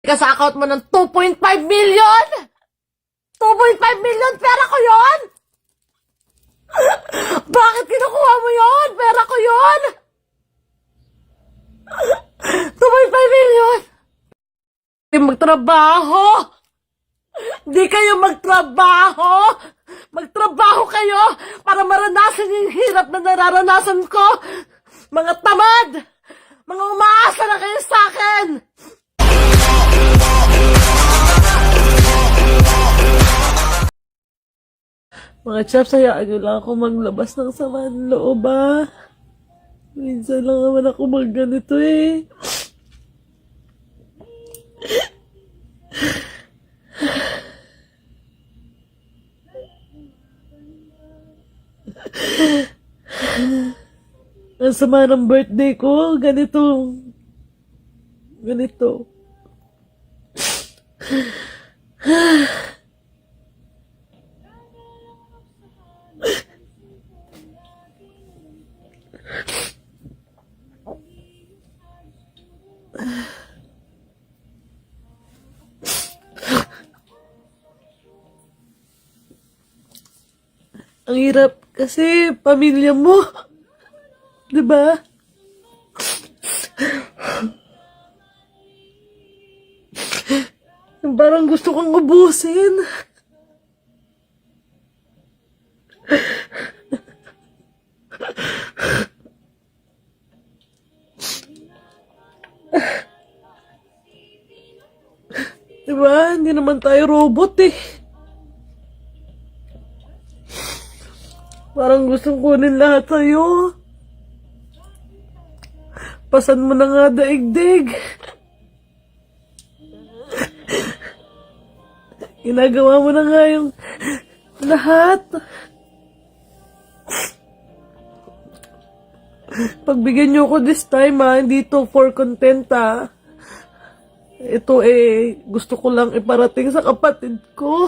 ka sa account mo ng 2.5 million? 2.5 million? Pera ko yon? Bakit kinukuha mo yon? Pera ko yon? 2.5 million? Di magtrabaho! Di kayo magtrabaho! Magtrabaho kayo para maranasan yung hirap na nararanasan ko! Mga tamad! Mga umaasa na kayo sa akin! Mga chaps, hayaan nyo lang ako maglabas ng sama ng loob, ah. Minsan lang naman ako magganito, eh. Ang sama ng birthday ko, ganito. Ganito. Ang hirap kasi pamilya mo. 'Di ba? Parang gusto kong ubusin. Diba? Hindi naman tayo robot eh. Parang gustong kunin lahat sa'yo. Pasan mo na nga daigdig. Ginagawa mo na nga yung lahat. Pagbigyan niyo ko this time, ha, hindi to for content, ha. Ito gusto ko lang iparating sa kapatid ko.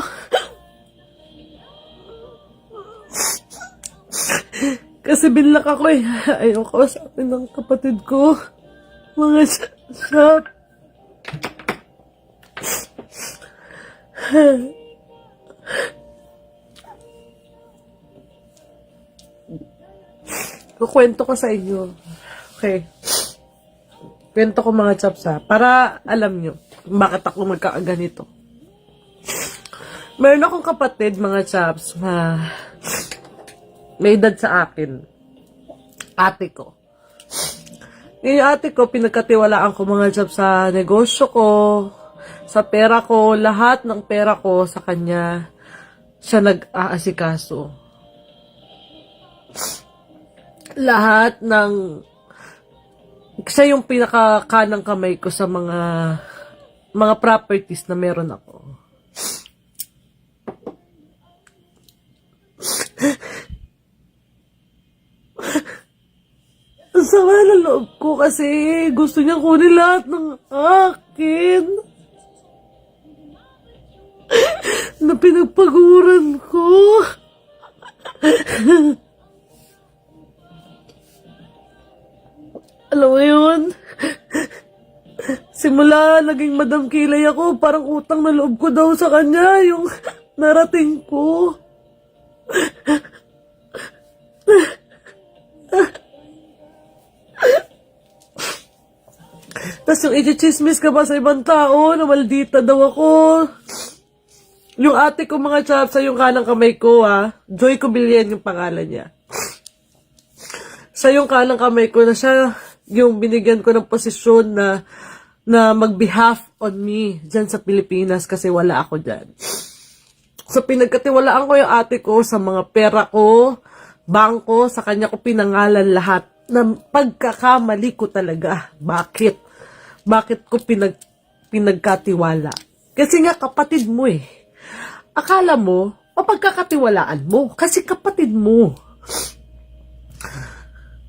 Kasi binlak ako eh. Ayaw ko sa atin ng kapatid ko. Mga shot. Kukwento ko sa inyo. Okay. Kwento ko mga chaps, ha. Para alam nyo bakit ako magkakaganito. Meron akong kapatid mga chaps na may edad sa akin. Ate ko. Yung ate ko, pinagkatiwalaan ko mga chaps sa negosyo ko, sa pera ko, lahat ng pera ko sa kanya, siya nag-aasikaso. Lahat ng siya yung pinakakanang kamay ko sa mga properties na meron ako. Ang sama ng loob ko kasi gusto niya kunin lahat ng akin na pinagpaguran ko. Alam mo yun? Simula naging Madam Kilay ako, parang utang na loob ko daw sa kanya yung narating ko. Tapos yung i-chismis ka pa sa ibang tao na maldita daw ako. Yung ate ko mga chaps, sa yung kanang kamay ko, Joy Cobillan yung pangalan niya. Sa yung kanang kamay ko na siya, yung binigyan ko ng posisyon na mag-behalf on me dyan sa Pilipinas kasi wala ako dyan. So pinagkatiwalaan ko yung ate ko sa mga pera ko, bangko, sa kanya ko pinangalan lahat. Na pagkakamali ko talaga. Bakit? Bakit ko pinagkatiwala? Kasi nga kapatid mo eh. Akala mo, mapagkakatiwalaan mo. Kasi kapatid mo.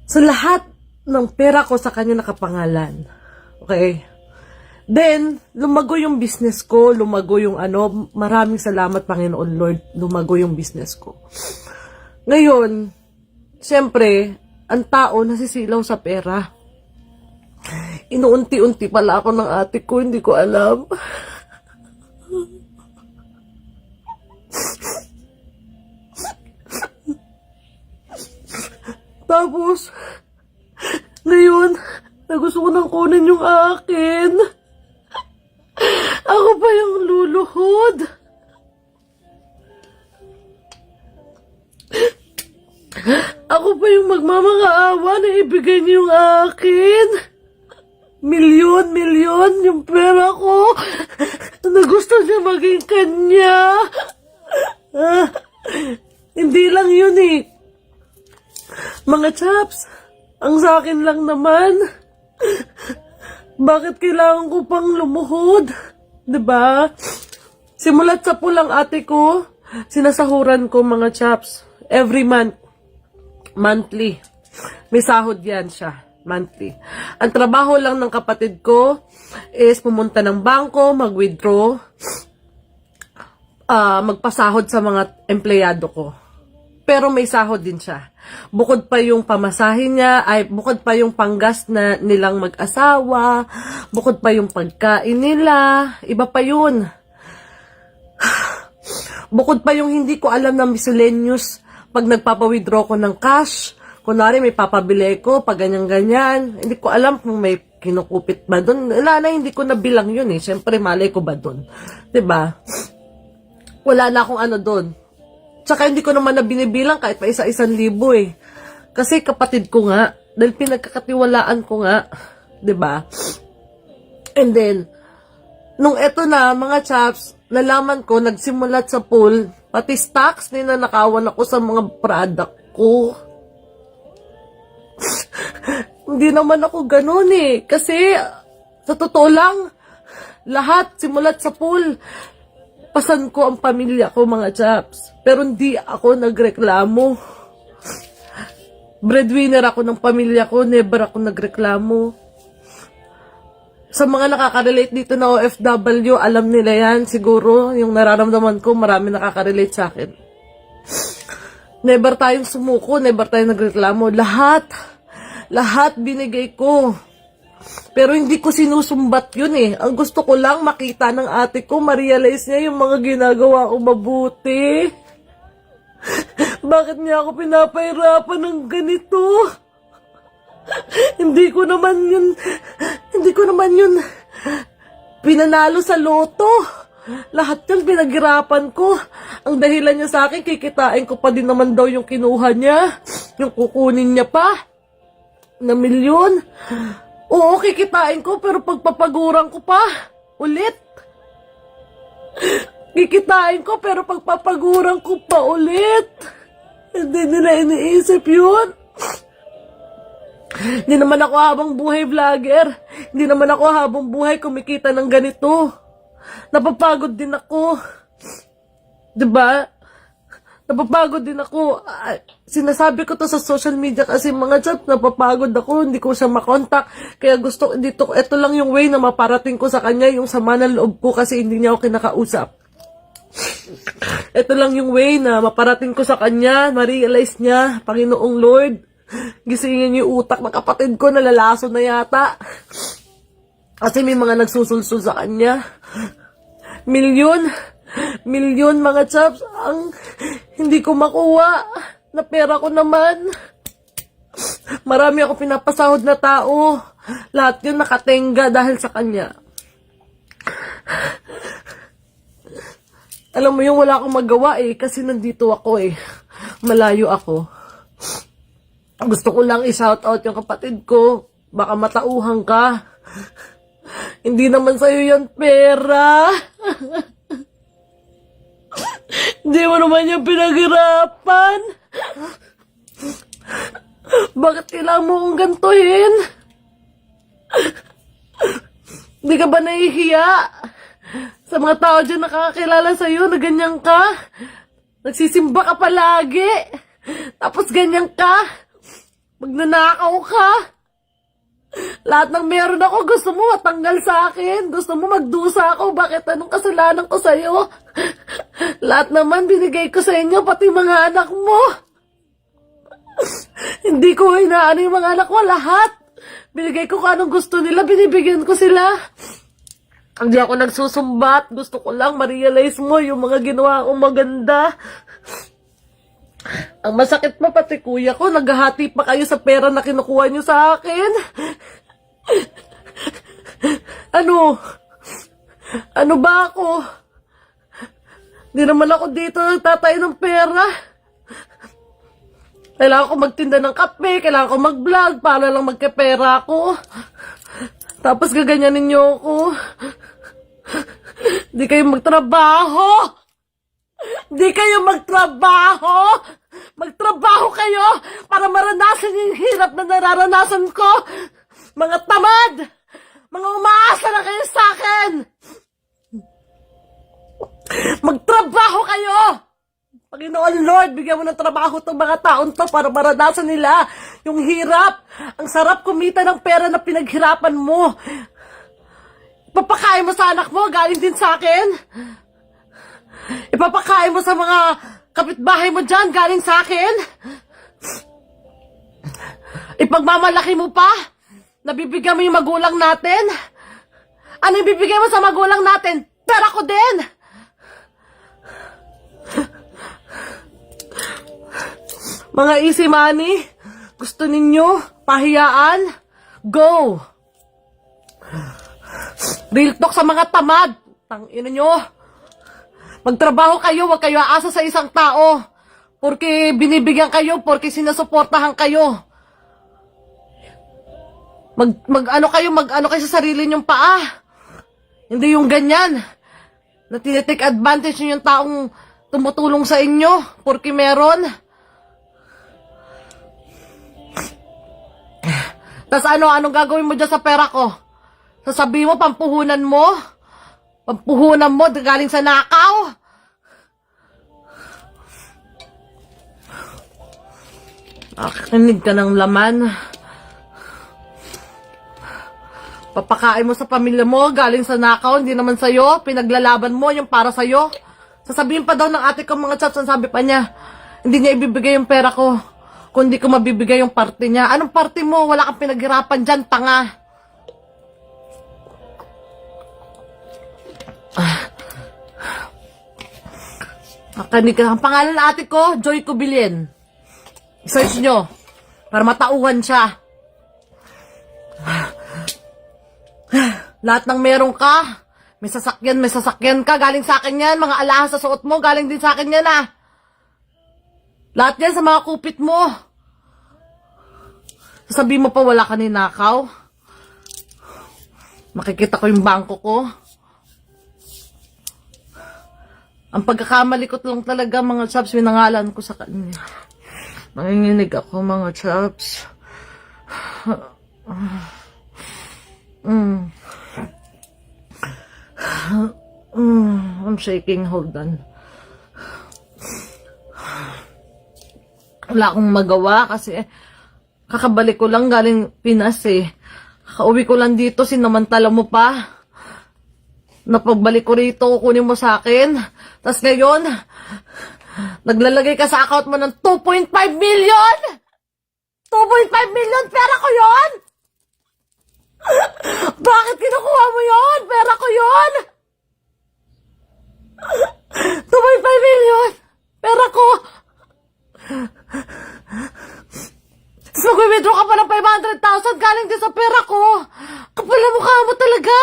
Sa lahat ng pera ko sa kanya nakapangalan. Okay? Then, lumago yung business ko, lumago yung maraming salamat Panginoon Lord, lumago yung business ko. Ngayon, siyempre, ang tao nasisilaw sa pera. Inuunti-unti pala ako ng ate ko, hindi ko alam. Tapos, ngayon, gusto ko nang kunin yung akin. Ako pa yung luluhod. Ako pa yung magmamakaawa na ibigay niyo yung akin. Milyon yung pera ko na gusto niya maging kanya. Hindi lang yun eh. Mga chaps, ang sa akin lang naman. Bakit kailangan ko pang lumuhod? Diba? Simulat sa pulang ate ko, sinasahuran ko mga chaps. Every month. Monthly. May sahod yan siya. Monthly. Ang trabaho lang ng kapatid ko is pumunta ng bangko, mag-withdraw, magpasahod sa mga empleyado ko. Pero may sahod din siya. Bukod pa yung pamasahin niya, bukod pa yung panggas na nilang mag-asawa, bukod pa yung pagkain nila, iba pa yun. Bukod pa yung hindi ko alam na miscellaneous pag nagpapa-withdraw ko ng cash. Kunwari may papabili ko, pag ganyan-ganyan, hindi ko alam kung may kinukupit ba doon. Wala na, hindi ko nabilang yun eh. Siyempre, malay ko ba doon? Diba? Wala na akong ano doon. Tsaka hindi ko naman na binibilang kahit pa isa-1,000 eh. Kasi kapatid ko nga, dahil pinagkakatiwalaan ko nga, 'di ba? And then, nung eto na, mga chaps, nalaman ko, nagsimulat sa pool, pati stocks, ninanakawan ako sa mga product ko. Hindi naman ako ganun eh. Kasi, sa totoo lang, lahat simulat sa pool. Pasan ko ang pamilya ko, mga chaps. Pero hindi ako nagreklamo. Breadwinner ako ng pamilya ko, never ako nagreklamo. Sa mga nakaka-relate dito na OFW, alam nila yan. Siguro, yung nararamdaman ko, marami nakaka-relate sa akin. Never tayong sumuko, never tayong nagreklamo. Lahat binigay ko. Pero hindi ko sinusumbat yun eh. Ang gusto ko lang makita ng ate ko, ma-realize niya yung mga ginagawa ko mabuti. Bakit niya ako pinapahirapan ng ganito? Hindi ko naman yun pinanalo sa loto. Lahat yun pinaghirapan ko. Ang dahilan niya sa akin, kikitain ko pa din naman daw yung kinuha niya. Yung kukunin niya pa na milyon. Oo, kikitain ko, pero pagpapaguran ko pa ulit. Kikitain ko, pero pagpapaguran ko pa ulit. Hindi nila iniisip yun. Hindi naman ako habang buhay vlogger. Hindi naman ako habang buhay kumikita ng ganito. Napapagod din ako. Diba? Napapagod din ako. Sinasabi ko to sa social media kasi mga chat, napapagod ako, hindi ko siya makontak. Kaya gusto, ito lang yung way na maparating ko sa kanya, yung sama ng loob ko kasi hindi niya ako kinakausap. Ito lang yung way na maparating ko sa kanya, ma-realize niya, Panginoong Lord, gisingin yung utak ng kapatid ko, nalalaso na yata. Kasi may mga nagsusulsul sa kanya. Milyon mga chaps ang hindi ko makuha na pera ko naman. Marami ako pinapasahod na tao. Lahat yun nakatenga dahil sa kanya. Alam mo yung wala akong magawa eh kasi nandito ako eh. Malayo ako. Gusto ko lang i-shoutout yung kapatid ko. Baka matauhan ka. Hindi naman sa'yo yan pera. Hindi mo naman yung pinaghirapan. Bakit kailangan mo kong gantuhin? Hindi ka ba nahihiya? Sa mga tao dyan nakakakilala sa'yo na ganyan ka? Nagsisimba ka palagi. Tapos ganyan ka. Magnanakaw ka. Lahat ng meron ako, gusto mo matanggal sa akin. Gusto mo magdusa ako. Bakit anong kasalanan ko sa'yo? Lahat naman binigay ko sa inyo, pati mga anak mo. Hindi ko inaano yung mga anak ko, lahat. Binigay ko kung anong gusto nila, binibigyan ko sila. Hindi ako nagsusumbat. Gusto ko lang ma-realize mo yung mga ginawa kong maganda. Ang masakit pa pati kuya ko, naghahati pa kayo sa pera na kinukuha niyo sa akin. Ano? Ano ba ako? Hindi naman ako dito nagtatay ng pera. Kailangan ko magtinda ng kape, kailangan ko mag-vlog para lang magkapera ako. Tapos gaganyanin niyo ako. Di kayo magtrabaho! Di kayo magtrabaho! Magtrabaho kayo para maranasan yung hirap na nararanasan ko! Mga tamad! Mga umaasa na kayo sa akin! Magtrabaho kayo! Panginoon Lord, bigyan mo ng trabaho itong mga taon to para maranasan nila yung hirap. Ang sarap kumita ng pera na pinaghirapan mo. Ipapakain mo sa anak mo, galing din sa akin. Ipapakain mo sa mga kapitbahay mo dyan, galing sa akin. Ipagmamalaki mo pa, nabibigyan mo yung magulang natin. Ano yung bibigyan mo sa magulang natin? Pera ko din. Mga easy money, gusto ninyo pahiyaan? Go! Real talk sa mga tamad. Tangina nyo. Magtrabaho kayo, wag kayo aasa sa isang tao. Porque binibigyan kayo, porque sinasuportahan kayo. Mag-ano kayo sa sarili nyong paa. Hindi yung ganyan. Na tinitake advantage nyo yung taong tumutulong sa inyo. Porque meron. Tas anong gagawin mo dyan sa pera ko? Sasabihin mo, pampuhunan mo? Pampuhunan mo, galing sa nakaw? Nakikinig ka ng laman. Papakain mo sa pamilya mo, galing sa nakaw, hindi naman sa'yo. Pinaglalaban mo yung para sa'yo. Sasabihin pa daw ng ate ko mga chaps, sabi pa niya, hindi niya ibibigay yung pera ko. Kundi ko mabibigay yung parte niya. Anong parte mo? Wala kang pinaghirapan dyan, tanga. Kanig ka. Ang pangalan ng ate ko, Joy Cubilien. Search nyo. Para matauhan siya. Lahat ng meron ka. May sasakyan ka. Galing sa akin yan. Mga alahas sa suot mo, galing din sa akin yan ah. Lahat yan sa mga kupit mo. Sasabihin mo pa wala ka ninakaw. Makikita ko yung bangko ko. Ang pagkakamali ko lang talaga mga chaps, winangalan ko sa kanya. Nanginginig ako mga chaps. I'm shaking, hold on. Wala akong magawa kasi kakabalik ko lang galing Pinas eh. Kakauwi ko lang dito, sinamantala mo pa. Napagbalik ko rito, kukunin mo sa akin. Tapos ngayon, naglalagay ka sa account mo ng 2.5 million! 2.5 million! Pera ko yon! Bakit kinukuha mo yon? Pera ko yon! 2.5 million! Pera ko! Tapos mag-withdraw ka pa ng 500,000 galing din sa pera ko. Kapal na mukha mo talaga.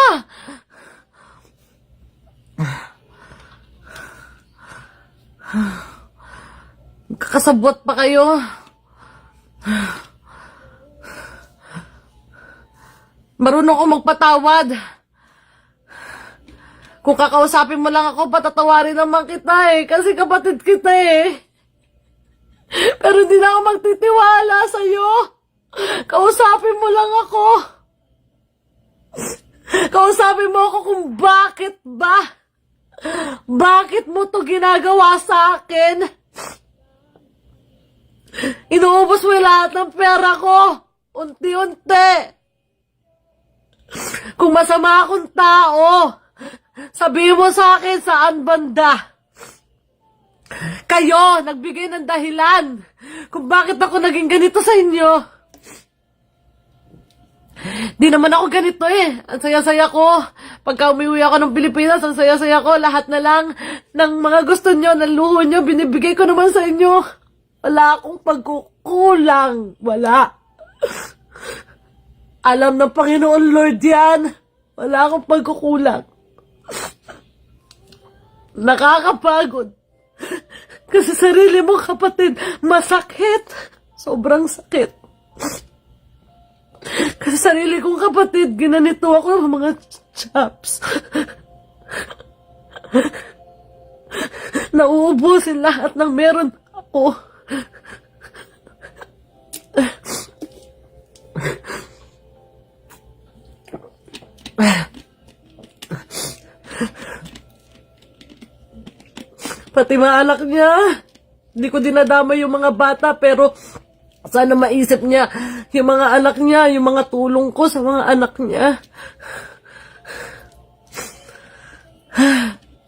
Kakasabot pa kayo. Marunong ko magpatawad. Kung kakausapin mo lang ako, patatawarin naman kita eh. Kasi kapatid kita eh. Pero hindi na ako magtitiwala sa'yo. Kausapin mo lang ako. Kausapin mo ako kung bakit ba? Bakit mo to ginagawa sa akin? Inuubos mo lahat ng pera ko. Unti-unti. Kung masama akong tao, sabihin mo sa akin saan banda. Kayo, nagbigay ng dahilan kung bakit ako naging ganito sa inyo. Di naman ako ganito eh. Ang saya-saya ko. Pagka umuwi ako ng Pilipinas, ang saya-saya ko. Lahat na lang ng mga gusto nyo, ng luho nyo, binibigay ko naman sa inyo. Wala akong pagkukulang. Wala. Alam ng Panginoon Lord yan. Wala akong pagkukulang. Nakakapagod. Kasi sarili mo kapatid, masakit. Sobrang sakit. Kasi sarili kong kapatid, ginanito ako ng mga chaps. Nauubusin lahat ng meron ako. Pati mga anak niya, hindi ko dinadama yung mga bata, pero sana maisip niya yung mga anak niya, yung mga tulong ko sa mga anak niya.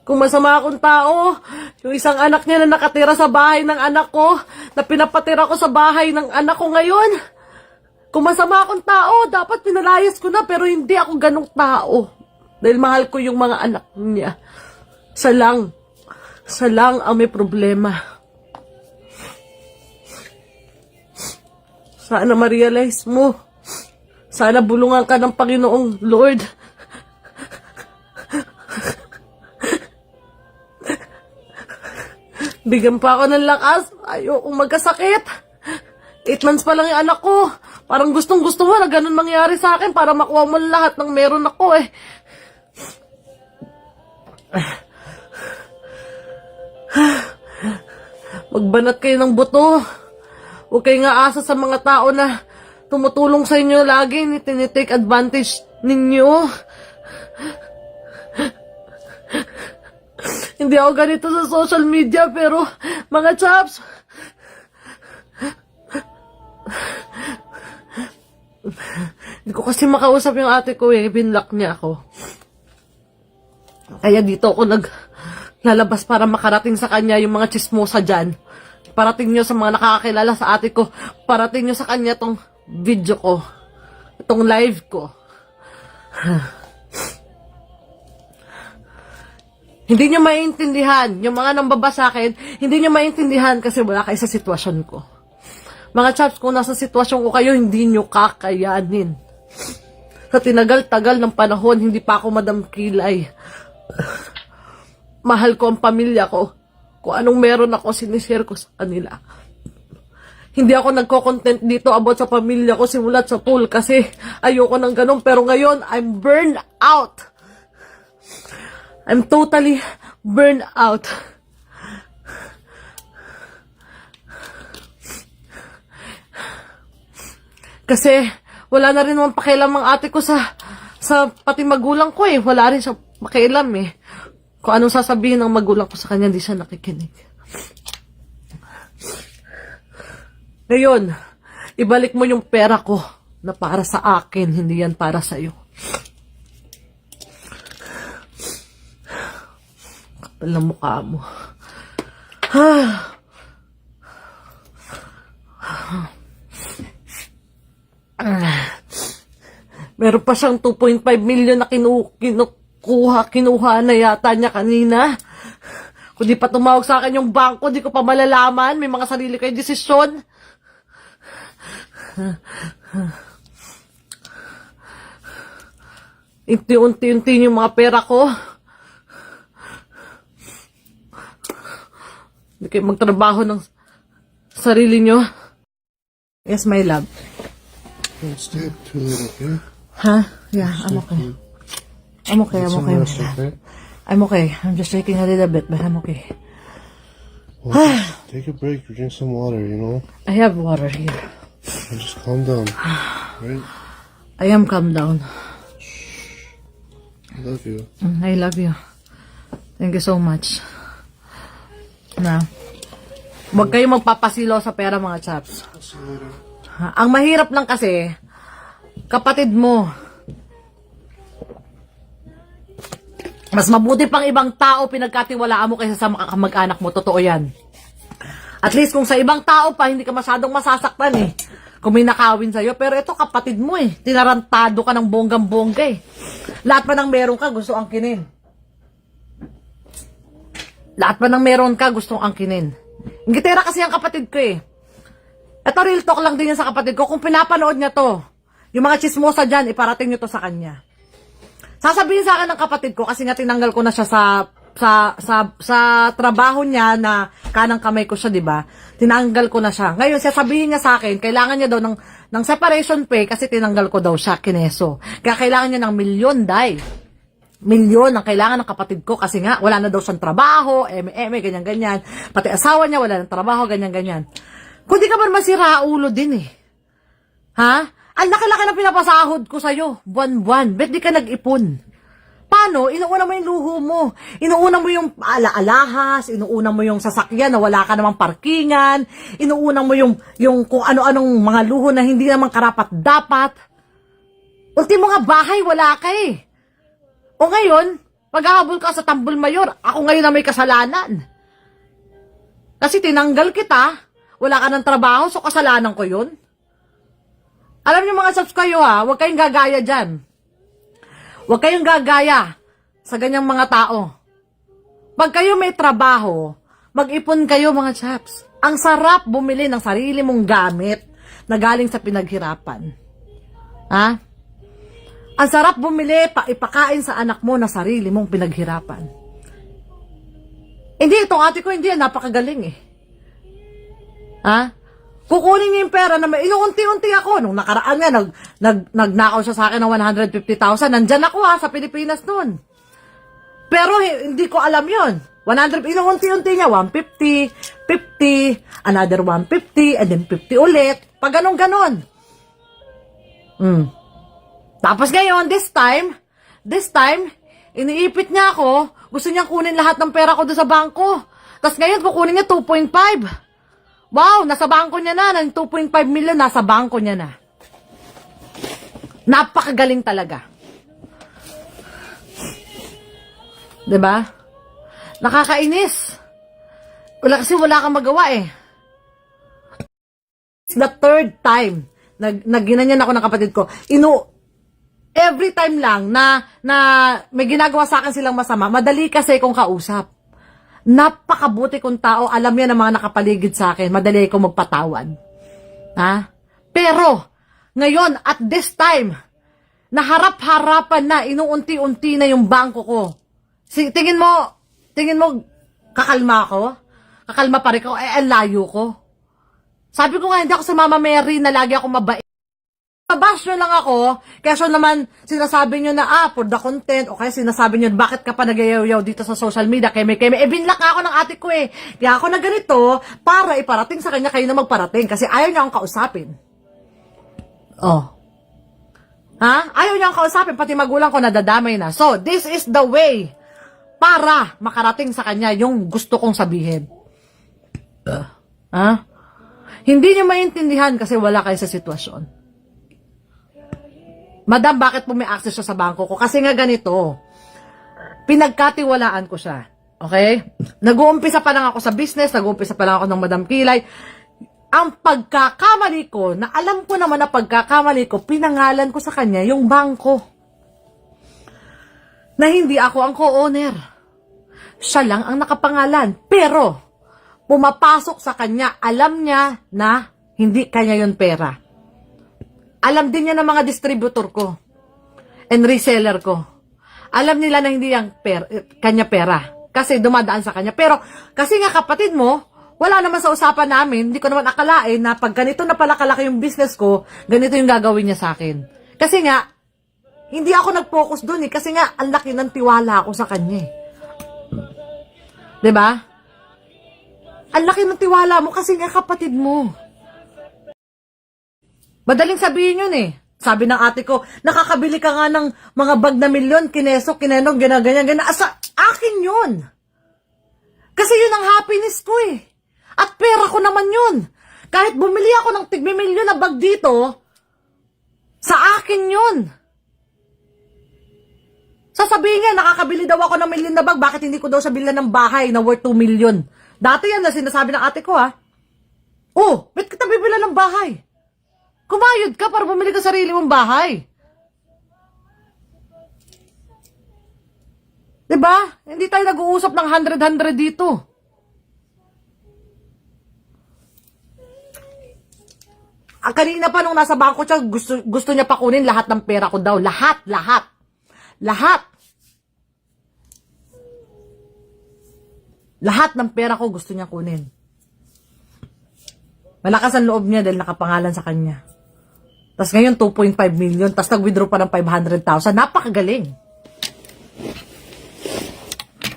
Kung masama akong tao, yung isang anak niya na nakatira sa bahay ng anak ko, na pinapatira ko sa bahay ng anak ko ngayon. Kung masama akong tao, dapat pinalayas ko na, pero hindi ako ganong tao. Dahil mahal ko yung mga anak niya. Siya lang ang may problema. Sana ma-realize mo. Sana bulungan ka ng Panginoong Lord. Bigyan pa ako ng lakas. Ayokong magkasakit. 8 months pa lang yung anak ko. Parang gustong-gusto mo na ganun mangyari sa akin para makuha mo lahat ng meron ako eh. Magbanat kayo ng buto. Huwag kayo nga asa sa mga tao na tumutulong sa inyo lagi, tinitake advantage ninyo. Hindi ako ganito sa social media, pero mga chaps, hindi ko kasi makausap yung ate ko eh, binlock niya ako. Kaya dito ako lalabas para makarating sa kanya yung mga chismosa dyan. Parating nyo sa mga nakakakilala sa ate ko. Parating nyo sa kanya tong video ko. Itong live ko. Hindi nyo maintindihan. Yung mga nambaba sa akin, hindi nyo maintindihan kasi wala kayo sa sitwasyon ko. Mga chaps, kung nasa sitwasyon ko kayo, hindi nyo kakayanin. Sa tinagal-tagal ng panahon, hindi pa ako madamkilay. Mahal ko ang pamilya ko. Kung anong meron ako, sinishare ko sa kanila. Hindi ako nagko-content dito about sa pamilya ko simulat sa pool kasi ayoko ng ganun. Pero ngayon, I'm burned out. I'm totally burned out. Kasi wala na rin naman pakialam ang ate ko sa pati magulang ko eh. Wala rin siya pakialam eh. Kung anong sasabihin ng magulang ko sa kanya, hindi siya nakikinig. Ngayon, ibalik mo yung pera ko na para sa akin, hindi yan para sa'yo. Kapal na mukha mo. Meron pa siyang 2.5 million na kinuha na yata niya kanina. Kung di pa tumawag sa akin yung bangko, di ko pa malalaman. May mga sarili kayo desisyon. Unti-unti yung mga pera ko. Hindi kayo magtrabaho ng sarili nyo. Yes, my love. Don't stay up too late, okay? Huh? Yeah, I'm okay. I'm okay, I'm okay. Rest, okay? I'm okay. I'm just shaking a little bit, but I'm okay. Well, take a break, drink some water, you know? I have water here. And just calm down, right? I am calm down. I love you. I love you. Thank you so much. Na, huwag kayo magpapasilo sa pera, mga chaps. See you later. Ang mahirap lang kasi, kapatid mo, mas mabuti pang ibang tao pinagkatiwalaan mo kaysa sa mag-anak mo. Totoo yan. At least kung sa ibang tao pa, hindi ka masyadong masasaktan eh. Kung may nakawin sa'yo. Pero ito, kapatid mo eh. Tinarantado ka ng bonggang-bongga eh. Lahat pa ng meron ka, gusto angkinin. Lahat pa ng meron ka, gustong angkinin. Ingitera kasi ang kapatid ko eh. Ito, real talk lang din yan sa kapatid ko. Kung pinapanood niya to, yung mga chismosa dyan, iparating nyo to sa kanya. Sasabihin sa akin ng kapatid ko, kasi nga tinanggal ko na siya sa trabaho niya na kanang kamay ko siya, di ba? Tinanggal ko na siya. Ngayon, sasabihin niya sa akin, kailangan niya daw ng separation pay kasi tinanggal ko daw siya, kineso. Kaya kailangan niya ng milyon, day. Milyon ang kailangan ng kapatid ko kasi nga, wala na daw siyang trabaho, ganyan-ganyan. Pati asawa niya, wala ng trabaho, ganyan-ganyan. Kung di ka ba masira ulo din eh. Ha? Ang laki-laki na pinapasahod ko sa'yo, buwan-buwan. Bet di ka nag-ipon. Paano? Inuuna mo yung luho mo. Inuuna mo yung alahas, inuuna mo yung sasakyan na wala ka namang parkingan, inuuna mo yung kung ano-anong mga luho na hindi naman karapat-dapat. Ultimo nga bahay, wala ka eh. O ngayon, maghahabol ka sa Tambol Mayor, ako ngayon na may kasalanan. Kasi tinanggal kita, wala ka ng trabaho, so kasalanan ko yun. Alam niyo mga subs kayo ha, huwag kayong gagaya dyan. Huwag kayong gagaya sa ganyang mga tao. Pag kayo may trabaho, mag-ipon kayo mga chaps. Ang sarap bumili ng sarili mong gamit na galing sa pinaghirapan. Ha? Ang sarap bumili, ipakain sa anak mo na sarili mong pinaghirapan. Hindi, itong ate ko, hindi yan, napakagaling eh. Ha? Kukunin niya yung pera na may inuunti-unti ako. Nung nakaraan nga, nagnakaw siya sa akin ng 150,000. Nandyan ako sa Pilipinas noon. Pero hindi ko alam yon. 100, inuunti-unti niya, 150, 50, another 150, and then 50 ulit. Pag ganon-ganon. Tapos ngayon, this time, iniipit niya ako, gusto niyang kunin lahat ng pera ko doon sa bangko. Tapos ngayon, kukunin niya 2.5. Wow, nasa bangko niya na, ng 2.5 million, nasa bangko niya na. Napakagaling talaga. 'Di ba? Nakakainis. Kasi wala kang magawa eh. It's the third time na ginanyan ako ng kapatid ko. Every time lang na may ginagawa sa akin silang masama, madali kasi kong kausap. Napakabuti kong tao, alam yan ng mga nakapaligid sa akin, madali kong magpatawad. Ha? Pero, ngayon, at this time, naharap-harapan na, inuunti-unti na yung bangko ko. Tingin mo, kakalma ako? Kakalma pa rin ako? Ang layo ko. Sabi ko nga, hindi ako sa Mama Mary na lagi ako mabait. Mabash nyo lang ako, kaya naman sinasabi nyo na, for the content, o kaya sinasabi nyo, bakit ka pa nag-yayaw dito sa social media, keme. Binlock ako ng ate ko eh. Kaya ako na ganito, para iparating sa kanya kayo na magparating, kasi ayaw niya akong kausapin. Oh. Ha? Ayaw niya akong kausapin, pati magulang ko nadadamay na. So, this is the way para makarating sa kanya yung gusto kong sabihin. Ha? Hindi niyo maintindihan kasi wala kayo sa sitwasyon. Madam, bakit po may access siya sa bangko ko? Kasi nga ganito, pinagkatiwalaan ko siya. Okay? Nag-uumpisa pa lang ako sa business, nag-uumpisa pa lang ako ng Madam Kilay. Ang pagkakamali ko, na alam ko naman na pagkakamali ko, pinangalan ko sa kanya yung bangko. Na hindi ako ang co-owner. Siya lang ang nakapangalan. Pero, pumapasok sa kanya, alam niya na hindi kanya yun pera. Alam din niya ng mga distributor ko and reseller ko. Alam nila na hindi yung kanya pera. Kasi dumadaan sa kanya. Pero, kasi nga kapatid mo, wala naman sa usapan namin, hindi ko naman akalain na pag ganito na pala kalaki yung business ko, ganito yung gagawin niya sa akin. Kasi nga, hindi ako nag-focus dun eh. Kasi nga, ang laki ng tiwala ako sa kanya eh. 'Di ba? Ang laki ng tiwala mo kasi nga kapatid mo. Madaling sabihin yun eh. Sabi ng ate ko, nakakabili ka nga ng mga bag na milyon, kineso, kinenong, ganyan. Asa, akin yun. Kasi yun ang happiness ko eh. At pera ko naman yun. Kahit bumili ako ng tig-milyon na bag dito, sa akin yun. Sasabihin nga, nakakabili daw ako ng milyon na bag, bakit hindi ko daw siya bilhan ng bahay na worth 2 million? Dati yan na sinasabi ng ate ko ha. Oh, ba't kita bibilan ng bahay? Kumayod ka para bumili ka sarili mong bahay. Diba? Hindi tayo nag-uusap ng 100 dito. Kanina pa nung nasa bangko siya, gusto niya pa kunin lahat ng pera ko daw. Lahat. Lahat ng pera ko gusto niya kunin. Malakas ang loob niya dahil nakapangalan sa kanya. Tapos ngayon 2.5 million, tapos nag-withdraw pa ng 500,000.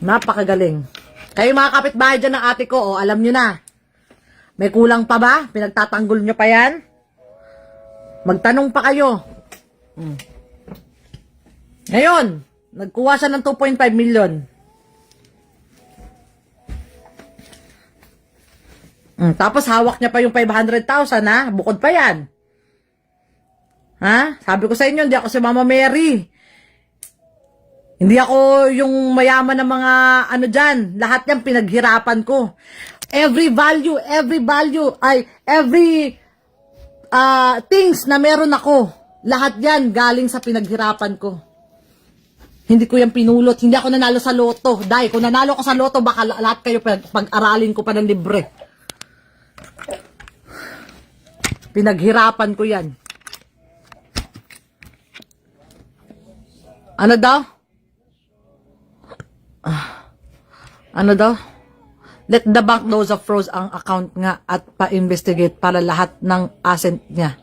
Napakagaling. Kayo mga kapitbahay dyan ng ate ko, alam nyo na. May kulang pa ba? Pinagtatanggol nyo pa yan? Magtanong pa kayo. Ngayon, nagkuha siya ng 2.5 million. Tapos hawak niya pa yung 500,000 ha? Bukod pa yan. Ha? Sabi ko sa inyo, hindi ako si Mama Mary. Hindi ako yung mayaman ng mga ano dyan. Lahat yan pinaghirapan ko. Every things na meron ako. Lahat yan galing sa pinaghirapan ko. Hindi ko yan pinulot. Hindi ako nanalo sa loto. Dahil kung nanalo ko sa loto, baka lahat kayo pag-aralin ko pa ng libre. Pinaghirapan ko yan. Ano daw? Ano daw? Let the bank knows of froze ang account nga at pa-investigate para lahat ng asset niya.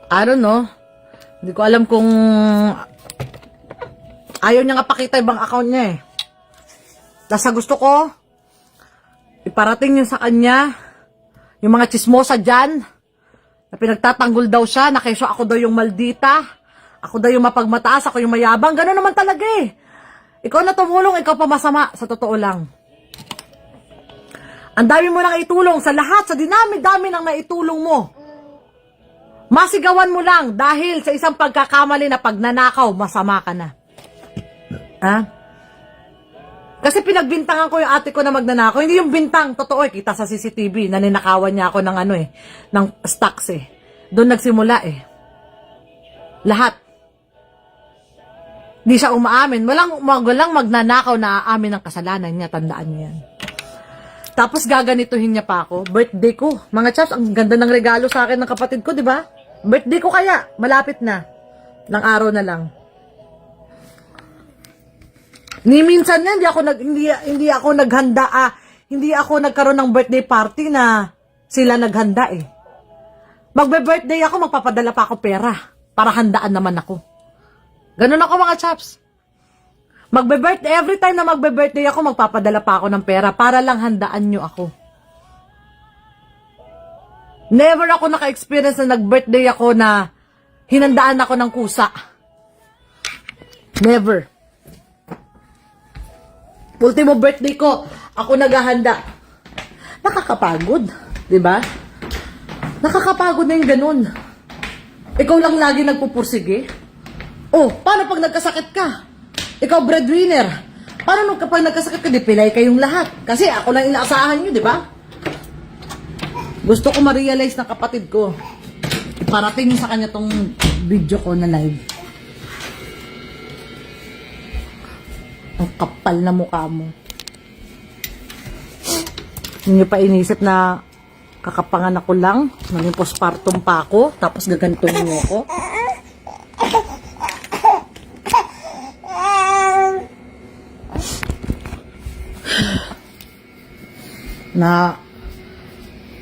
I don't know. Hindi ko alam kung ayaw niya nga pakita ibang account niya eh. Tapos gusto ko, iparating niya sa kanya yung mga chismosa dyan na pinagtatanggol daw siya, na kesyo ako daw yung maldita, ako daw yung mapagmataas, ako yung mayabang. Gano'n naman talaga eh. Ikaw na tumulong, ikaw pa masama, sa totoo lang. Ang dami mo nang itulong sa lahat, sa dinami-dami nang naitulong mo. Masigawan mo lang dahil sa isang pagkakamali na pagnanakaw, masama ka na. Ha? Kasi pinagbintangan ko yung ate ko na magnanakaw. Hindi yung bintang, totoo kita sa CCTV, na ninakawan niya ako ng ng stocks eh. Doon nagsimula eh. Lahat. Di siya umaamin. Walang magnanakaw na aamin ng kasalanan niya. Tandaan niya yan. Tapos gaganituhin niya pa ako. Birthday ko. Mga chaps, ang ganda ng regalo sa akin ng kapatid ko, di ba? Birthday ko kaya. Malapit na. Ng araw na lang. Ni minsan yan, hindi ako naghanda, hindi ako nagkaroon ng birthday party na sila naghanda eh. Magbe-birthday ako, magpapadala pa ako pera para handaan naman ako. Ganun ako mga chaps. Magbe-birthday, every time na magbe-birthday ako, magpapadala pa ako ng pera para lang handaan nyo ako. Never ako naka-experience na nag-birthday ako na hinandaan ako ng kusa. Never. Ultimo birthday ko, ako naghahanda. Nakakapagod, di ba? Nakakapagod na yung ganun. Ikaw lang lagi nagpupursige. Oh, paano pag nagkasakit ka? Ikaw breadwinner. Paano nung kapag nagkasakit ka, di pilay kayong lahat? Kasi ako lang inaasahan nyo, di ba? Gusto ko ma-realize ng kapatid ko. Iparating sa kanya tong video ko na live. Ang kapal na mukha mo. Hindi pa inisip na kakapanganak ko lang. Naging postpartum pa ako. Tapos gagantuhin mo ako. Na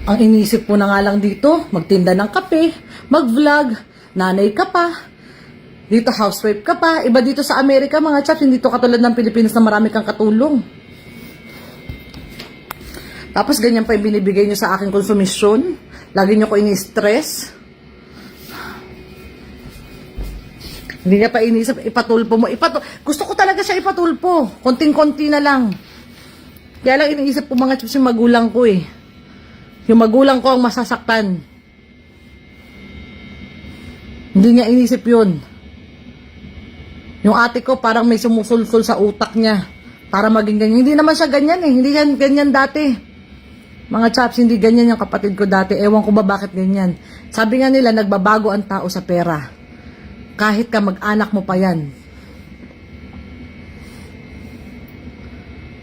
ang inisip mo na nga lang dito, magtinda ng kape, mag-vlog, nanay ka pa. Dito, housewife ka pa. Iba dito sa Amerika, mga chaps. Hindi to katulad ng Pilipinas na marami kang katulong. Tapos, ganyan pa yung binibigay nyo sa aking konsumisyon. Lagi nyo ko ini-stress. Hindi niya pa inisip, ipatulpo mo. Gusto ko talaga siya ipatulpo. Konting-konti na lang. Kaya lang iniisip ko mga chaps yung magulang ko eh. Yung magulang ko ang masasaktan. Hindi niya inisip yun. Yung ate ko parang may sumusulsul sa utak niya para maging ganyan. Hindi naman siya ganyan eh. Hindi yan ganyan dati. Mga chaps, hindi ganyan yung kapatid ko dati. Ewan ko ba bakit ganyan. Sabi nga nila, nagbabago ang tao sa pera. Kahit ka mag-anak mo pa yan.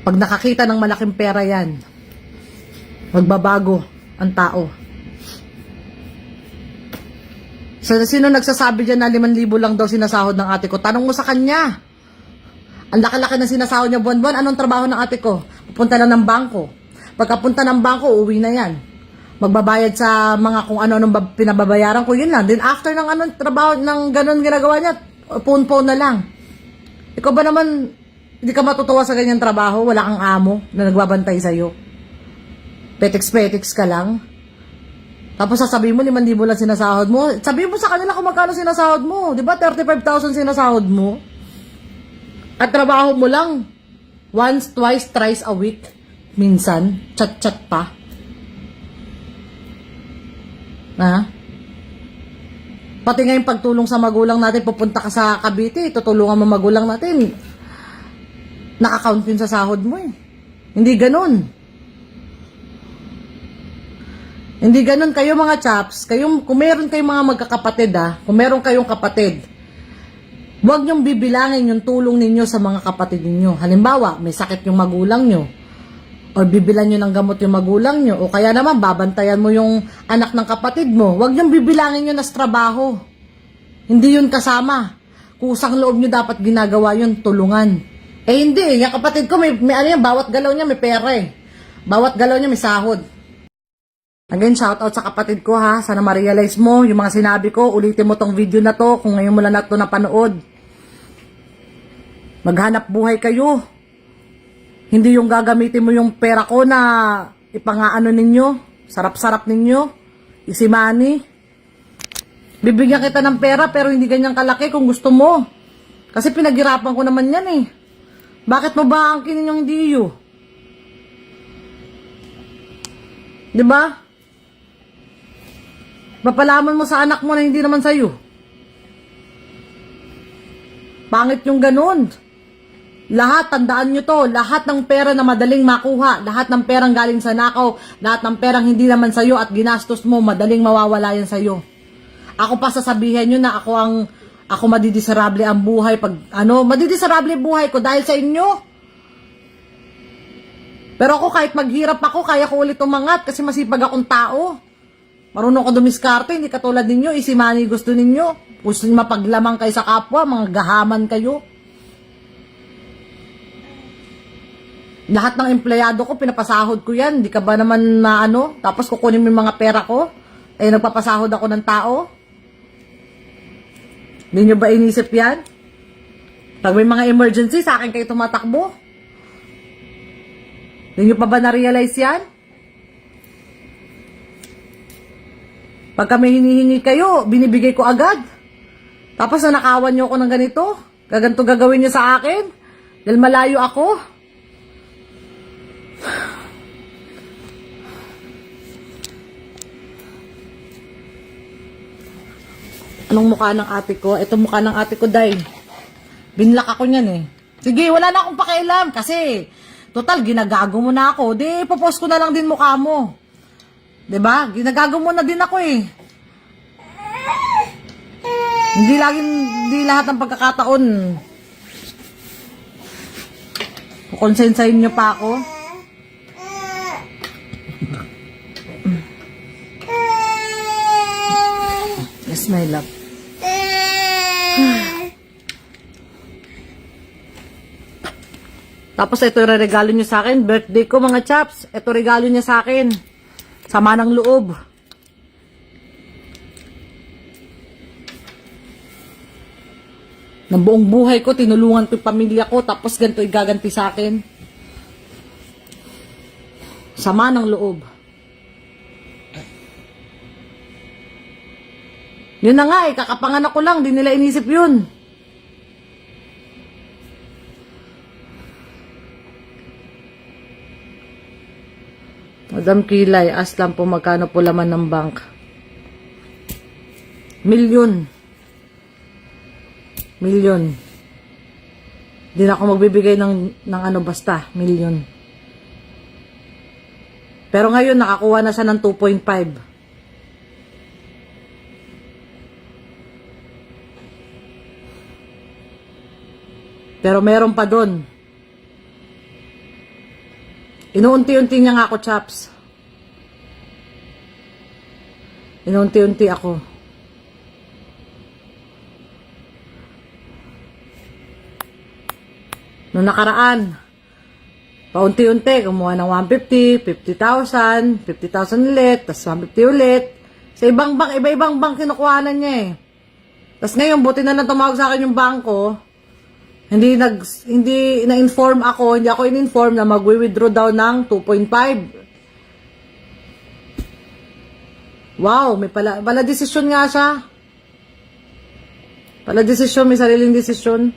Pag nakakita ng malaking pera yan, magbabago ang tao. Sino nagsasabi dyan na 5,000 lang daw sinasahod ng ate ko? Tanong mo sa kanya. Ang laki-laki na sinasahod niya buwan-buwan. Anong trabaho ng ate ko? Pupunta lang ng bangko. Pagkapunta ng bangko, uwi na yan. Magbabayad sa mga kung ano-anong pinababayaran ko, yun lang. Then after ng anong trabaho, ng ganun ginagawa niya, phone na lang. Ikaw ba naman, hindi ka matutuwa sa ganyan trabaho? Wala kang amo na nagbabantay sa'yo. Petiks-petiks ka lang. Tapos sasabihin mo, 5,000 lang sinasahod mo. Sabihin mo sa kanila kung magkano sinasahod mo. Di ba 35,000 sinasahod mo? At trabaho mo lang once, twice, thrice a week. Minsan, chat-chat pa. Ha? Pati nga yung pagtulong sa magulang natin, pupunta ka sa Cavite, tutulungan mo magulang natin. Naka-count yun sa sahod mo eh. Hindi ganun. Hindi ganun kayo mga chaps. Kung meron kayong mga magkakapatid kung meron kayong kapatid, huwag niyong bibilangin yung tulong ninyo sa mga kapatid ninyo. Halimbawa, may sakit yung magulang nyo. O bibilan nyo ng gamot yung magulang nyo. O kaya naman, babantayan mo yung anak ng kapatid mo. Huwag niyong bibilangin yun as trabaho. Hindi yun kasama. Kusang loob nyo dapat ginagawa yun, tulungan. Eh hindi, yung kapatid ko, may ano yan, bawat galaw niya may pera eh. Bawat galaw niya may sahod. Again, shoutout sa kapatid ko ha. Sana ma-realize mo yung mga sinabi ko. Ulitin mo tong video na to kung ngayon mo lang na ito napanood. Maghanap buhay kayo. Hindi yung gagamitin mo yung pera ko na ipangaano ninyo. Sarap-sarap ninyo. Easy money. Bibigyan kita ng pera pero hindi ganyang kalaki kung gusto mo. Kasi pinaghirapan ko naman yan eh. Bakit mo ba angkinin yung hindi iyo? Diba? Papalaman mo sa anak mo na hindi naman sa'yo. Pangit yung ganun. Lahat, tandaan nyo to, lahat ng pera na madaling makuha, lahat ng perang galing sa nakaw, lahat ng perang hindi naman sa'yo at ginastos mo, madaling mawawala yan sa'yo. Ako pa sasabihin nyo na ako madidiserable ang buhay madidiserable ang buhay ko dahil sa inyo. Pero ako kahit maghirap ako, kaya ko ulit umangat kasi masipag akong tao. Marunong ko dumiskarte, hindi katulad ninyo, easy money gusto ninyo. Gusto nyo mapaglamang kayo sa kapwa, mga gahaman kayo. Lahat ng empleyado ko, pinapasahod ko yan. Hindi ka ba naman na tapos kukunin mo yung mga pera ko? Eh, nagpapasahod ako ng tao? Hindi nyo ba inisip yan? Pag may mga emergency, sa akin kayo tumatakbo? Hindi nyo pa ba na-realize yan? Pag kami hinihingi kayo, binibigay ko agad. Tapos nanakawan nyo ako ng ganito? Gaganto gagawin nyo sa akin? Dahil malayo ako? Anong mukha ng ate ko? Ito mukha ng ate ko, day. Binlock ako niyan eh. Sige, wala na akong pakialam kasi total, ginagago mo na ako. Di, popost ko na lang din mukha mo. Diba? Ginagago mo na din ako eh. Hindi lahat ng pagkakataon. Kukonsensahin niyo pa ako. Yes, my love. Tapos ito yung regalo niyo sa akin. Birthday ko mga chaps. Ito regalo niya sa akin. Sama ng loob. Ng buong buhay ko, tinulungan ko yung pamilya ko. Tapos ganito igaganti sa akin. Sama ng loob. Yun na nga eh. Kakapanganak ko lang. Di nila inisip yun. Madam Kilay, ask lang po magkano po laman ng bank. Milyon. Hindi na ako magbibigay ng ano basta. Milyon. Pero ngayon, nakakuha na siya ng 2.5. Pero meron pa doon. Inuunti-unti niya nga ako, chaps. Inuunti-unti ako. Noong nakaraan, paunti-unti, kumuha ng 150, 50,000, 50,000 ulit, tapos 150 ulit. Sa ibang bank, iba-ibang bank kinukuhanan niya eh. Tapos ngayon, buti na lang tumawag sa akin yung bangko. Hindi na-inform ako, hindi ako in-inform na mag-withdraw daw ng 2.5. Wow, may pala desisyon nga siya. Pala desisyon, may sariling desisyon.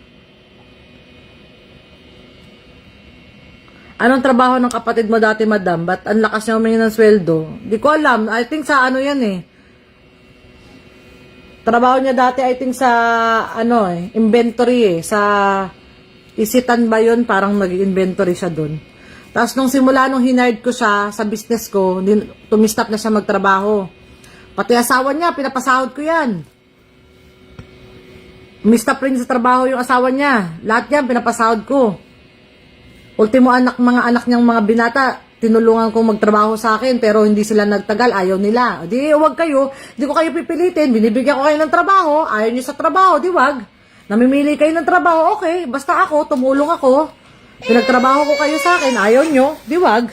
Anong trabaho ng kapatid mo dati, madam? Ba't ang lakas niya humingi ng sweldo? Di ko alam. I think sa ano yan eh. Trabaho niya dati, I think sa inventory eh. Sa isitan ba yun? Parang nag-inventory siya dun. Tapos nung simula nung hinard ko siya sa business ko, tumistap na siya magtrabaho. Pati asawa niya, pinapasahod ko yan. Tumistap rin sa trabaho yung asawa niya. Lahat yan, pinapasahod ko. Ultimo mga anak niyang mga binata, tinulungan kong magtrabaho sa akin, pero hindi sila nagtagal, ayaw nila. Di, wag kayo, di ko kayo pipilitin, binibigyan ko kayo ng trabaho, ayaw niyo sa trabaho, di wag. Namimili kayo ng trabaho, okay, basta ako, tumulong ako. Pinagtrabaho ko kayo sa akin, ayaw niyo, di wag.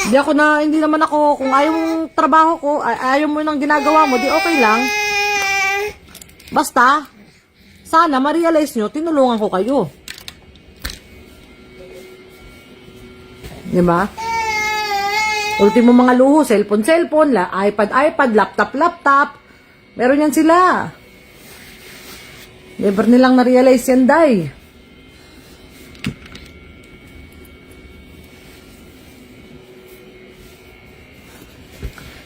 Hindi naman ako, kung ayaw mong trabaho ko, ayaw mo nang ginagawa mo, di okay lang. Basta, sana ma-realize nyo, tinulungan ko kayo. Diba? Ultimo mga luho, cellphone, iPad, laptop. Meron yan sila. Never nilang na-realize yan, day.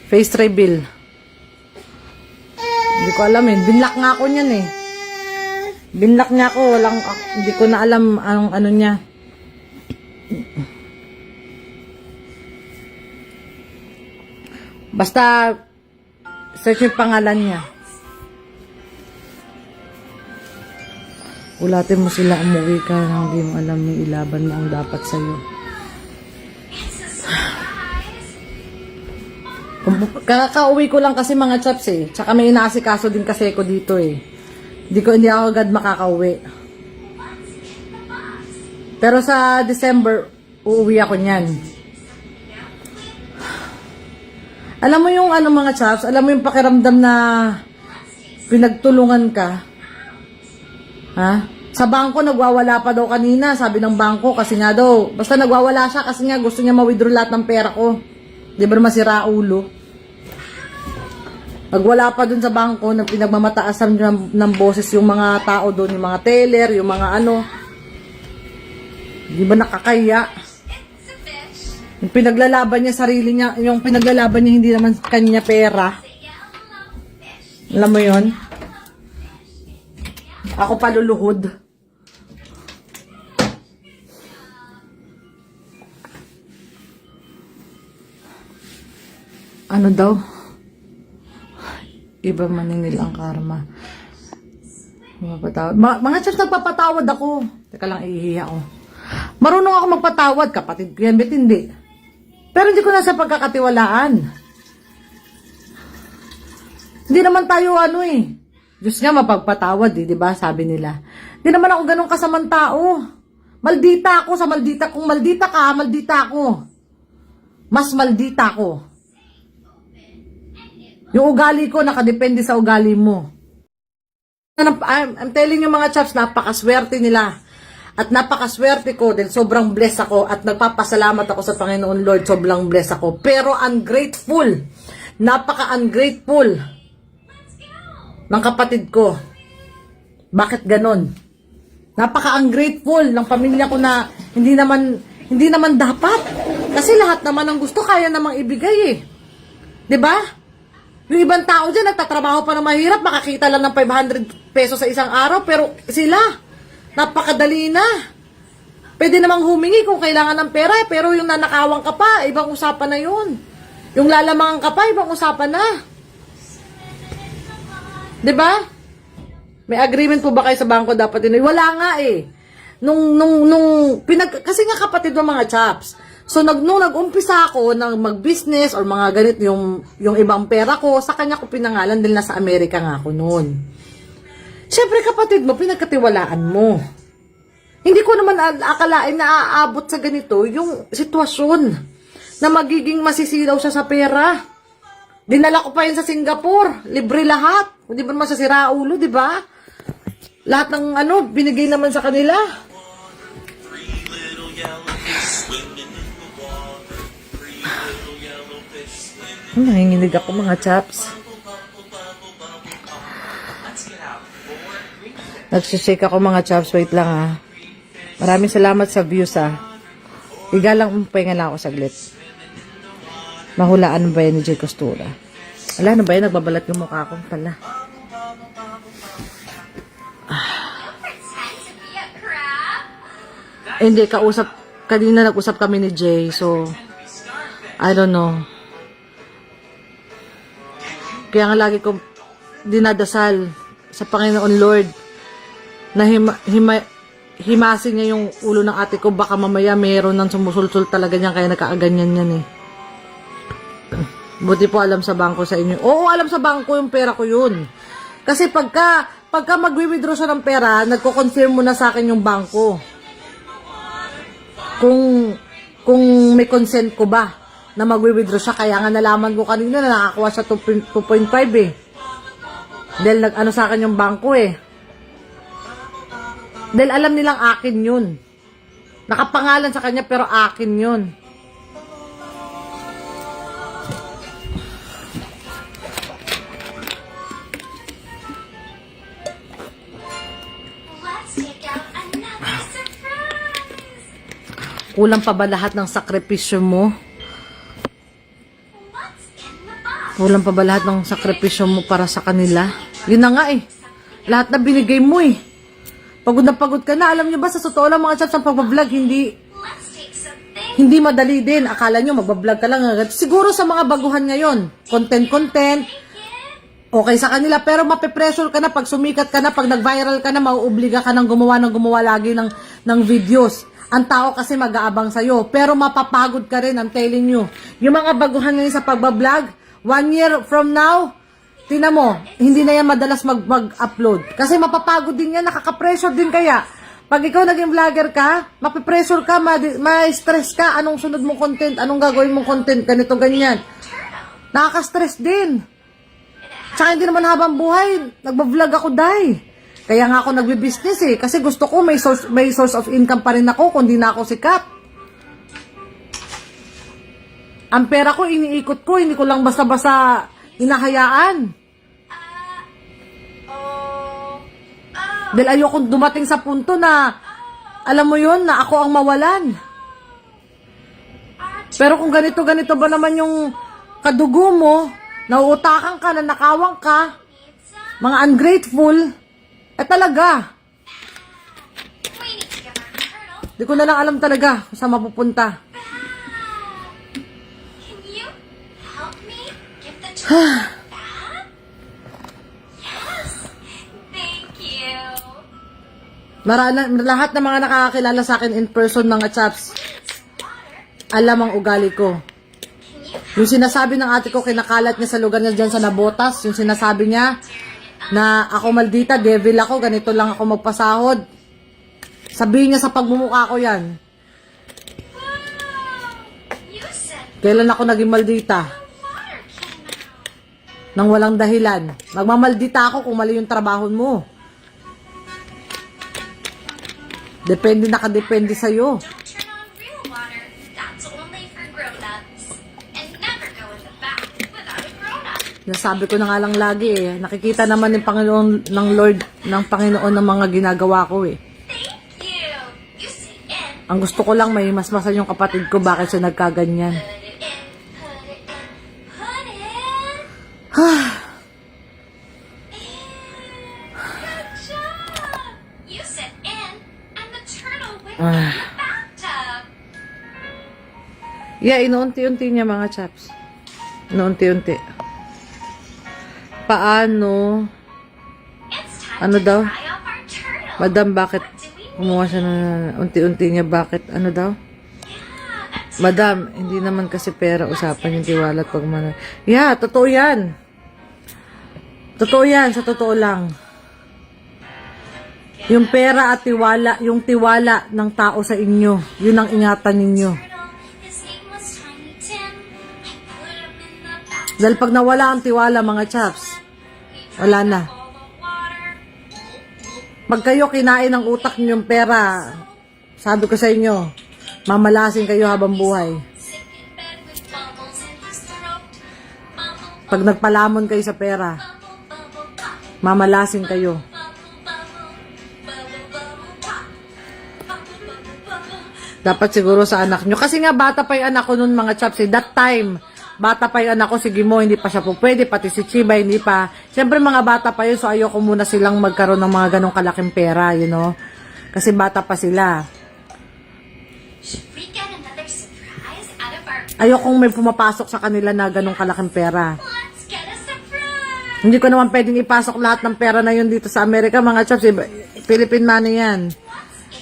Face reveal. Hindi ko alam eh. Binlock nga ako niyan eh. Binlock niya ako. Hindi ko na alam anong ano niya. Basta, search yung pangalan niya. Ulatin mo sila, umuwi ka nang hindi mo alam yung ilaban mo ang dapat sa'yo. Kakauwi ko lang kasi mga chaps eh. Tsaka may inaasikaso din kasi ko dito eh. Hindi ako agad makakauwi. Pero sa December, uuwi ako niyan. Alam mo yung mga chaps, alam mo yung pakiramdam na pinagtulungan ka? Ha? Sa bangko, nagwawala pa daw kanina, sabi ng bangko, kasi nga daw, basta nagwawala siya kasi nga gusto niya ma-withdraw lahat ng pera ko. Di ba masira ulo? Nagwala pa dun sa bangko, na pinagmamataasan ng boses yung mga tao doon, yung mga teller, yung mga ano. Di ba nakakaya? Yung pinaglalaban niya sarili niya, yung pinaglalaban niya hindi naman kanya pera. Alam mo yon? Ako paluluhod. Ano daw? Iba maningil ang karma. Mga church, nagpapatawad ako. Teka lang, ihihiya ako. Marunong ako magpatawad, kapatid ko yan, bet hindi. Pero hindi ko na sa pagkakatiwalaan. Hindi naman tayo Diyos nga mapagpatawad di ba? Sabi nila. Hindi naman ako ganun kasamang tao. Maldita ako sa maldita. Kung maldita ka, maldita ako. Mas maldita ako. Yung ugali ko, nakadepende sa ugali mo. I'm telling you mga chaps, napakaswerte nila. At napakaswerte ko dahil sobrang blessed ako at nagpapasalamat ako sa Panginoon Lord, sobrang blessed ako. Pero ungrateful, napaka-ungrateful ng kapatid ko. Bakit ganon? Napaka-ungrateful ng pamilya ko na hindi naman dapat. Kasi lahat naman ng gusto kaya namang ibigay eh. 'Di ba? Yung ibang tao dyan, nagtatrabaho pa na mahirap, makakita lang ng 500 pesos sa isang araw, pero sila, napakadali na. Pwede namang humingi kung kailangan ng pera, pero yung nanakawan ka pa, ibang usapan na yun. Yung lalamangan ka pa, ibang usapan na. 'Di ba? May agreement po ba kayo sa bangko dapat din? Wala nga eh. Kasi nga kapatid ng mga chaps. So nung nag-umpisa ako ng mag-business or mga ganit yung ibang pera ko, sa kanya ko pinangalan dahil nasa Amerika nga ako noon. Siyempre kapatid mo, pinagkatiwalaan mo. Hindi ko naman akalain na aabot sa ganito yung sitwasyon na magiging masisilaw siya sa pera. Dinala ko pa yun sa Singapore. Libre lahat. Hindi ba naman sa siraulo, di ba? Lahat ng binigay naman sa kanila. Nanginginig ako mga chaps. Nagsishake ako mga chaps. Wait lang ah. Maraming salamat sa views ah. Higa lang, pahinga lang ako saglit. Mahulaan ba yan ni Jay Costura? Wala na ba yan? Nagbabalat yung mukha ko pala. Hindi, kanina nag-usap kami ni Jay, so, I don't know. Kaya nga lagi ko dinadasal sa Panginoon Lord na himasin niya yung ulo ng ate ko, baka mamaya meron ng sumusulsul talaga niyan, kaya nagkaaganyan yan eh. Buti po alam sa bangko sa inyo. Oo, alam sa bangko yung pera ko yun. Kasi pagka mag-withdraw siya ng pera, nagko-confirm mo na sa akin yung bangko. Kung may consent ko ba na mag-withdraw siya. Kaya nga nalaman ko kanina na nakakuha siya 2.5 eh. Dahil nag-ano sa akin yung bangko eh. Dahil alam nilang akin yun. Nakapangalan sa kanya pero akin yun. Kulang pa ba lahat ng sakripisyo mo? Kulang pa ba lahat ng sakripisyo mo para sa kanila? Yun na nga eh. Lahat na binigay mo eh. Pagod na pagod ka na. Alam nyo ba, sa totoo lang mga chaps, ang pagbablog, hindi madali din. Akala nyo, magbablog ka lang. Siguro sa mga baguhan ngayon, content, okay sa kanila. Pero mape-pressure ka na pag sumikat ka na, pag nag-viral ka na, mauobliga ka ng gumawa lagi ng videos. Ang tao kasi mag-aabang sa'yo. Pero mapapagod ka rin, I'm telling you. Yung mga baguhan ngayon sa pagbablog, 1 year from now, tingnan mo, hindi na yan madalas mag-upload. Kasi mapapagod din yan, nakaka-pressure din kaya. Pag ikaw naging vlogger ka, mapipressure ka, ma-stress ka, anong sunod mong content, anong gagawin mong content, ganito, ganyan. Nakaka-stress din. Tsaka hindi naman habang buhay, nagbablog ako dahil. Kaya nga ako nagbi-business eh. Kasi gusto ko may source of income pa rin ako kung di na ako sikat. Ang pera ko, iniikot ko. Hindi ko lang basta-basta hinahayaan. Dahil ayokong dumating sa punto na, alam mo yun, na ako ang mawalan. Pero kung ganito-ganito ba naman yung kadugo mo, nauutakan ka, nanakawang ka, mga ungrateful, talaga. Di ko na lang alam talaga kung saan mapupunta. Lahat ng mga nakakakilala sa akin in person, mga chaps, alam ang ugali ko. Yung sinasabi ng ate ko, kinakalat niya sa lugar niya dyan sa Nabotas, yung sinasabi niya, na ako maldita, devil ako, ganito lang ako magpasahod. Sabihin niya sa pagmumukha ko yan. Kailan ako naging maldita? Nang walang dahilan. Magmamaldita ako kung mali yung trabaho mo. Nakadepende sa'yo. Nasabi ko na nga lang lagi eh. Nakikita naman ng Panginoon, ng Lord, ng Panginoon ng mga ginagawa ko eh. Ang gusto ko lang may masmasan yung kapatid ko, bakit siya nagkaganyan. Yeah, inuunti-unti niya mga chaps. Inuunti-unti. Paano? Ano daw? Madam, bakit kumuha siya na unti-unti niya? Bakit? Ano daw? Madam, hindi naman kasi pera usapan yung tiwala at pagmana. Yeah, totoo yan. Totoo yan, sa totoo lang. Yung pera at tiwala, yung tiwala ng tao sa inyo, yun ang ingatan ninyo. Dahil pag nawala ang tiwala, mga chaps, wala na. Pag kayo kinain ng utak niyo yung pera, sabi ko sa inyo, mamalasin kayo habang buhay. Pag nagpalamon kayo sa pera, mamalasin kayo. Dapat siguro sa anak nyo. Kasi nga bata pa yung anak ko nun mga chaps. That time, bata pa yung anak ko, sige mo, hindi pa siya po pwede. Pati si Chiba, hindi pa. Siyempre mga bata pa yun, so ayoko muna silang magkaroon ng mga ganong kalaking pera, you know. Kasi bata pa sila. Ayokong may pumapasok sa kanila na ganong kalaking pera. Hindi ko naman pwedeng ipasok lahat ng pera na yun dito sa Amerika, mga chaps. Philippine money yan.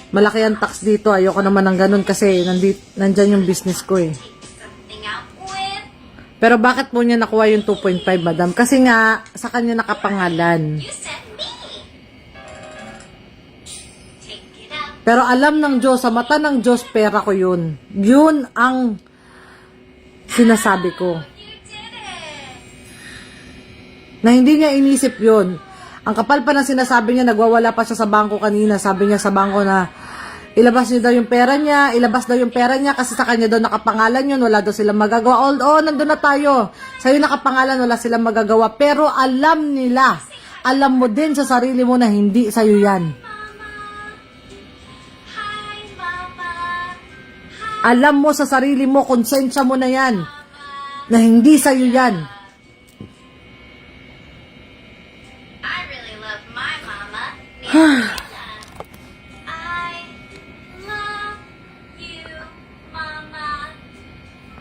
Malaki ang tax dito. Ayoko naman ng ganun kasi nandyan yung business ko eh. Pero bakit po niya nakuha yung 2.5, madam? Kasi nga, sa kanya nakapangalan. Pero alam ng Diyos, sa mata ng Diyos, pera ko yun. Yun ang sinasabi ko. Na hindi niya inisip yun. Ang kapal pa ng sinasabi niya, nagwawala pa siya sa bangko kanina. Sabi niya sa bangko na, ilabas niyo daw yung pera niya, ilabas daw yung pera niya kasi sa kanya daw nakapangalan yun, wala daw silang magagawa. Nandun na tayo. Sa'yo nakapangalan, wala silang magagawa. Pero alam nila, alam mo din sa sarili mo na hindi sa'yo yan. Alam mo sa sarili mo, konsensya mo na yan, na hindi sa'yo yan.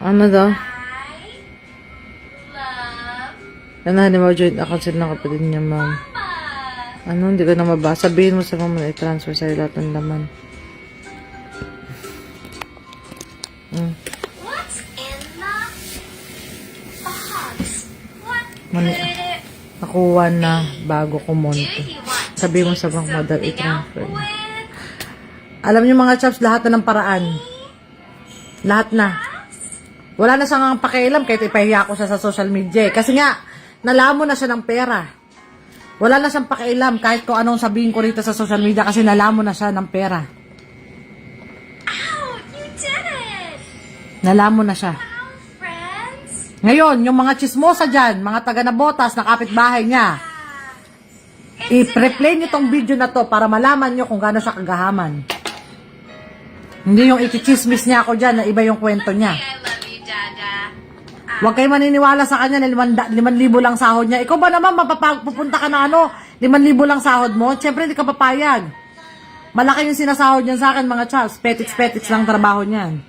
Ano daw? Yan na, joint account sila ng kapatid niya, ma'am. Ano, hindi ko na mabasa. Sabihin mo sa mama na i-transfer sa'yo lahat ng laman. What's in the box? What Mani, could it nakuha na bago do? kumonto. You want to Sabihin mo take sa mga mother something out i-transfer. with? Alam niyo mga chaps, lahat na ng paraan. Lahat na. Wala na siyang pakialam kahit ipahiya ko siya sa social media. Kasi nga, nalaman na siya ng pera. Wala na siyang pakialam kahit kung anong sabihin ko rito sa social media kasi nalaman na siya ng pera. Ow! You did it! Nalaman na siya. Wow, friends! Ngayon, yung mga chismosa dyan, mga taga na botas na kapitbahay niya, i-replay niyo tong video na to para malaman niyo kung gaano siya kagahaman. Hindi yung ikichismis niya ako dyan na iba yung kwento niya. I love you, Dada. Huwag kayo maniniwala sa kanya na 5,000 lang sahod niya. Ikaw ba naman pupunta ka na 5,000 lang sahod mo? Siyempre hindi ka papayag. Malaki yung sinasahod niya sa akin mga Charles. Petits lang trabaho niyan.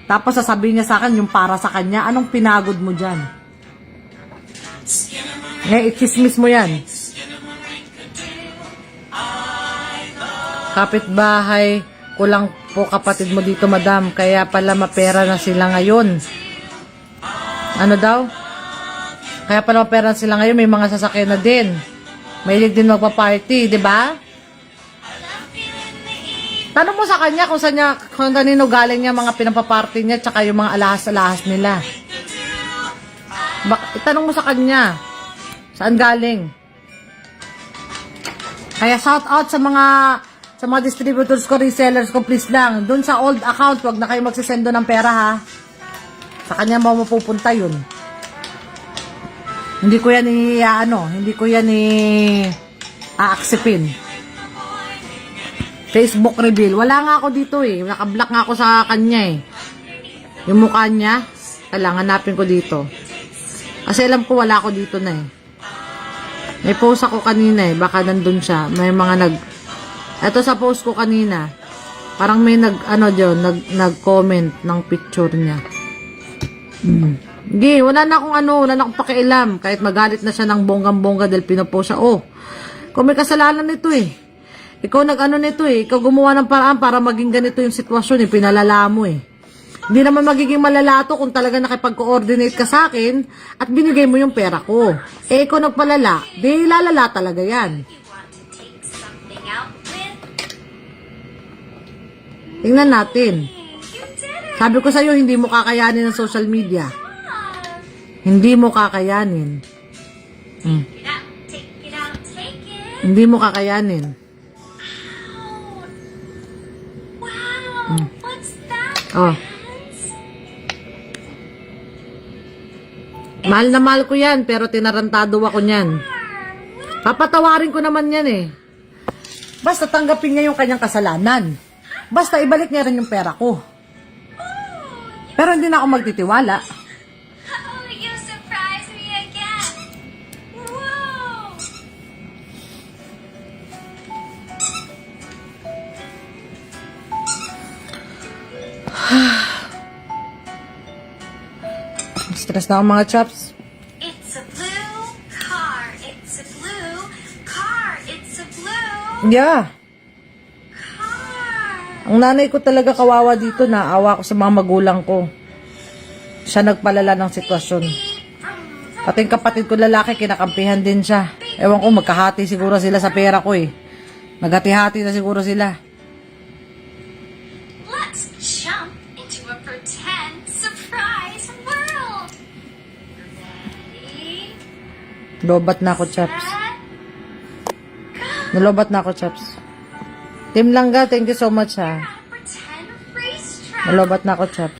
Tapos sasabihin niya sa akin yung para sa kanya. Anong pinagod mo dyan? Chismis mo yan. Kapitbahay ko lang po kapatid mo dito, madam. Kaya pala mapera na sila ngayon. Ano daw? Kaya pala mapera na sila ngayon. May mga sasakyan na din. Mahilig din magpa-party, di ba? Tanong mo sa kanya kung kanino galing niya mga pinapaparty niya tsaka yung mga alahas-alahas nila. Itanong mo sa kanya. Saan galing? Kaya shout out sa mga distributors ko, resellers ko, please lang. Doon sa old account, wag na kayo magsisendo ng pera ha. Sa kanya mo mapupunta yun. Hindi ko yan a-acceptin. Facebook reveal. Wala nga ako dito eh. Naka-block nga ako sa kanya eh. Yung mukha niya, kailangan hanapin ko dito. Kasi alam ko wala ako dito na eh. May post ako kanina eh. Baka nandun siya. May mga Ito sa post ko kanina. Parang may nag-comment ng picture niya. Hindi, wala na akong pakialam. Kahit magalit na siya ng bonggang-bongga dahil pinopost siya. Oh, kung may kasalanan nito eh. Ikaw nito eh. Ikaw gumawa ng paraan para maging ganito yung sitwasyon eh. Pinalala mo eh. Hindi naman magiging malala to kung talaga nakipag-coordinate ka sa akin at binigay mo yung pera ko. Eh, ikaw nagpalala. Di lalala talaga yan. You want to take something out with? Tingnan natin. You did it. Sabi ko sa'yo, hindi mo kakayanin ng social media. Hindi mo kakayanin. Take it out. Take it out. Take it. Hindi mo kakayanin. Wow. What's that, Oh. friends? Mahal na mahal ko yan, pero tinarantado ako niyan. Papatawarin ko naman yan eh. Basta tanggapin niya yung kanyang kasalanan. Basta ibalik niya rin yung pera ko. Pero hindi na ako magtitiwala. Oh, you surprised me again. Whoa. Stress na ako mga chaps. It's a blue car. It's a blue car. It's a blue Yeah. car. Ang nanay ko talaga kawawa dito, naawa ko sa mga magulang ko. Siya nagpalala ng sitwasyon. Pati yung kapatid ko lalaki, kinakampihan din siya. Ewan ko, magkahati siguro sila sa pera ko eh. Naghati-hati na siguro sila. Let's jump into a pretend surprise world. Ready? Lobat na ako, chaps. Set, go. Nalobat na ako, chaps. Team Langga, thank you so much ha. Pretend racetrack. Nalobat na ako, chaps.